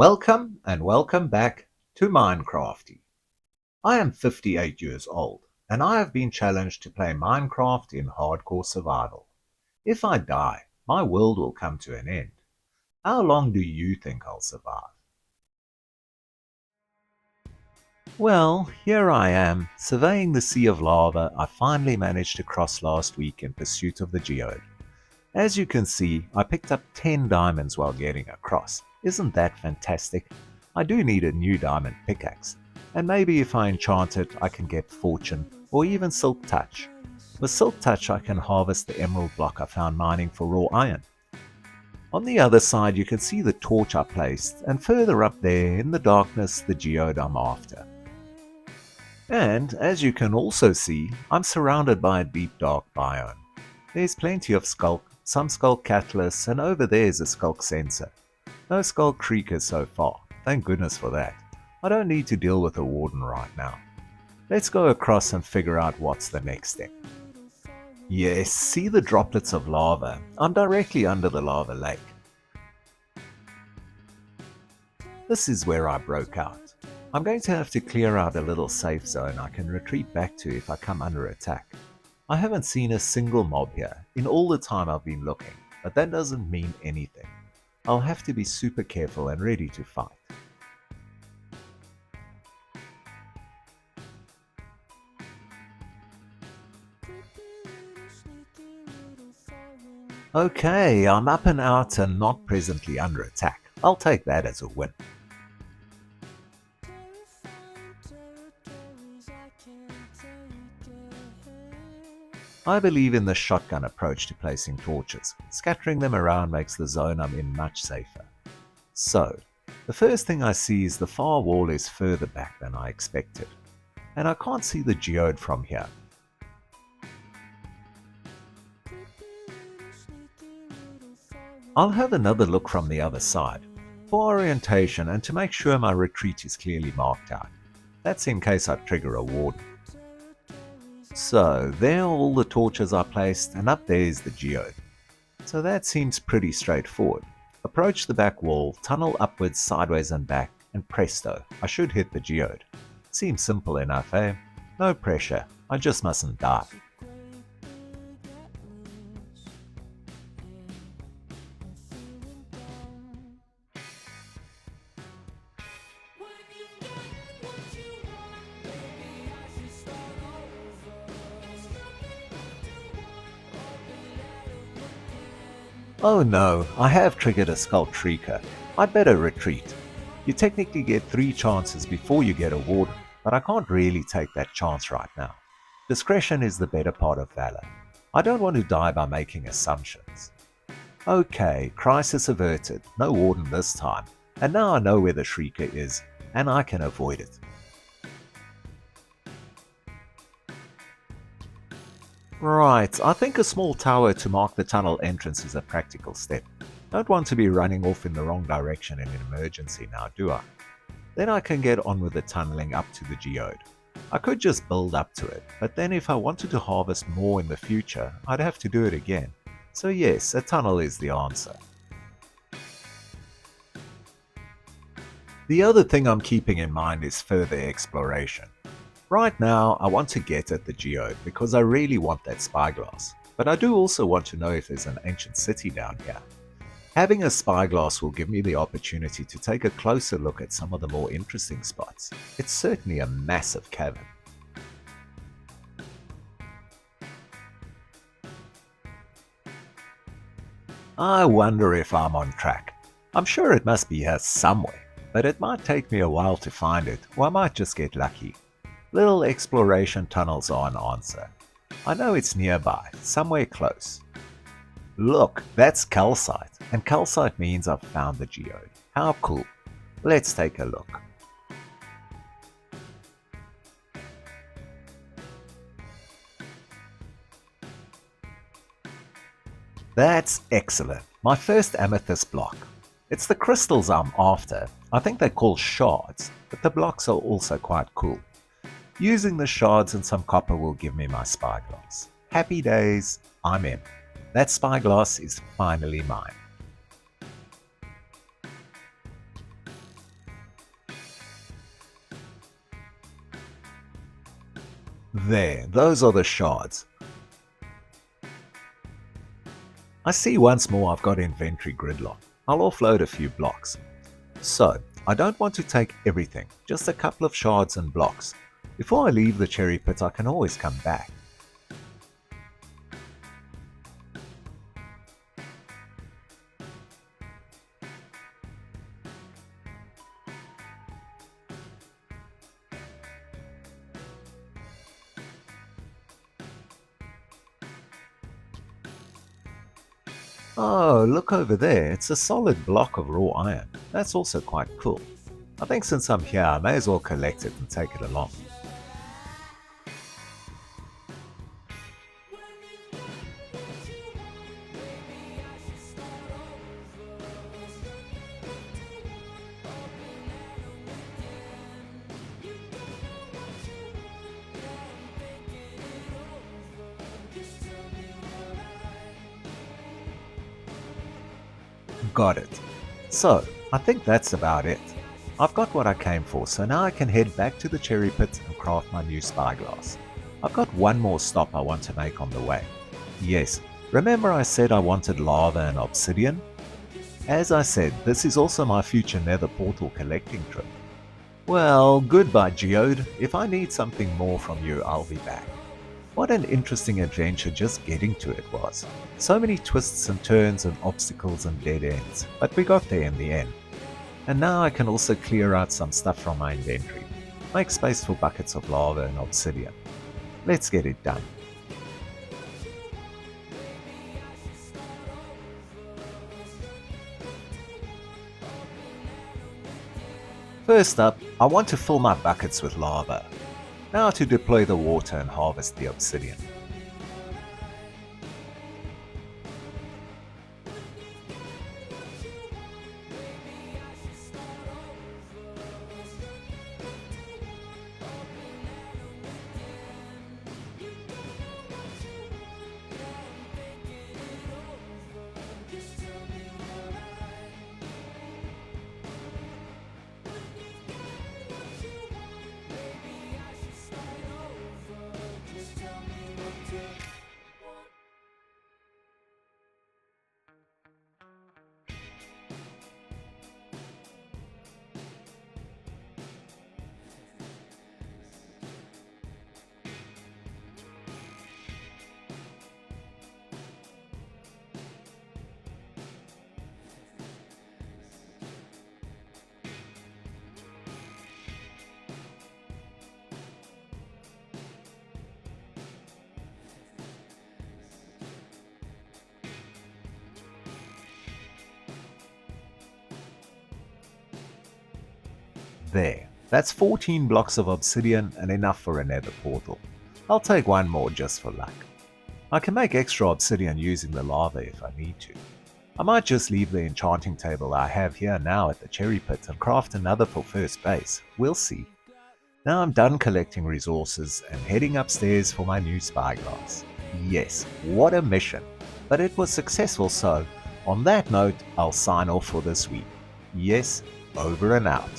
Welcome back to Minecrafty. I am 58 years old and I have been challenged to play Minecraft in hardcore survival. If I die, my world will come to an end. How long do you think I'll survive? Well, here I am, surveying the sea of lava I finally managed to cross last week in pursuit of the geode. As you can see, I picked up 10 diamonds while getting across. Isn't that fantastic? I do need a new diamond pickaxe, and maybe if I enchant it I can get fortune or even silk touch. With silk touch I can harvest the emerald block I found mining for raw iron. On the other side you can see the torch I placed, and further up there in the darkness the geode I'm after. And as you can also see, I'm surrounded by a deep dark biome. There's plenty of skulk, some skulk catalysts, and over there's a skulk sensor. No skull creakers so far, thank goodness for that. I don't need to deal with a warden right now. Let's go across and figure out what's the next step. Yes, see the droplets of lava? I'm directly under the lava lake. This is where I broke out. I'm going to have to clear out a little safe zone I can retreat back to if I come under attack. I haven't seen a single mob here in all the time I've been looking, but that doesn't mean anything. I'll have to be super careful and ready to fight. Okay, I'm up and out and not presently under attack. I'll take that as a win. I believe in the shotgun approach to placing torches. Scattering them around makes the zone I'm in much safer. So, the first thing I see is the far wall is further back than I expected, and I can't see the geode from here. I'll have another look from the other side, for orientation and to make sure my retreat is clearly marked out. That's in case I trigger a warden. So, there are all the torches I placed, and up there is the geode. So that seems pretty straightforward. Approach the back wall, tunnel upwards, sideways and back, and presto, I should hit the geode. Seems simple enough, eh? No pressure, I just mustn't die. Oh no, I have triggered a skull shrieker. I'd better retreat. You technically get 3 chances before you get a warden, but I can't really take that chance right now. Discretion is the better part of valor. I don't want to die by making assumptions. Okay, crisis averted, no warden this time, and now I know where the shrieker is, and I can avoid it. Right, I think a small tower to mark the tunnel entrance is a practical step. Don't want to be running off in the wrong direction in an emergency now, do I? Then I can get on with the tunneling up to the geode. I could just build up to it, but then if I wanted to harvest more in the future, I'd have to do it again. So yes, a tunnel is the answer. The other thing I'm keeping in mind is further exploration. Right now, I want to get at the geode because I really want that spyglass, but I do also want to know if there's an ancient city down here. Having a spyglass will give me the opportunity to take a closer look at some of the more interesting spots. It's certainly a massive cavern. I wonder if I'm on track. I'm sure it must be here somewhere, but it might take me a while to find it, or I might just get lucky. Little exploration tunnels are an answer. I know it's nearby, somewhere close. Look, that's calcite, and calcite means I've found the geode. How cool. Let's take a look. That's excellent. My first amethyst block. It's the crystals I'm after. I think they're called shards, but the blocks are also quite cool. Using the shards and some copper will give me my spyglass. Happy days, I'm in. That spyglass is finally mine. There, those are the shards. I see once more I've got inventory gridlock. I'll offload a few blocks. So, I don't want to take everything, just a couple of shards and blocks. Before I leave the cherry pit, I can always come back. Oh, look over there, it's a solid block of raw iron. That's also quite cool. I think since I'm here, I may as well collect it and take it along. Got it. So, I think that's about it. I've got what I came for, so now I can head back to the cherry pit and craft my new spyglass. I've got one more stop I want to make on the way. Yes, remember I said I wanted lava and obsidian? As I said, this is also my future nether portal collecting trip. Well, goodbye Geode. If I need something more from you, I'll be back. What an interesting adventure just getting to it was. So many twists and turns and obstacles and dead ends, but we got there in the end. And now I can also clear out some stuff from my inventory. Make space for buckets of lava and obsidian. Let's get it done. First up, I want to fill my buckets with lava. Now to deploy the water and harvest the obsidian. There, that's 14 blocks of obsidian and enough for a nether portal. I'll take one more just for luck. I can make extra obsidian using the lava if I need to. I might just leave the enchanting table I have here now at the cherry pit and craft another for first base. We'll see. Now I'm done collecting resources and heading upstairs for my new spyglass. Yes, what a mission! But it was successful, so on that note, I'll sign off for this week. Yes, over and out.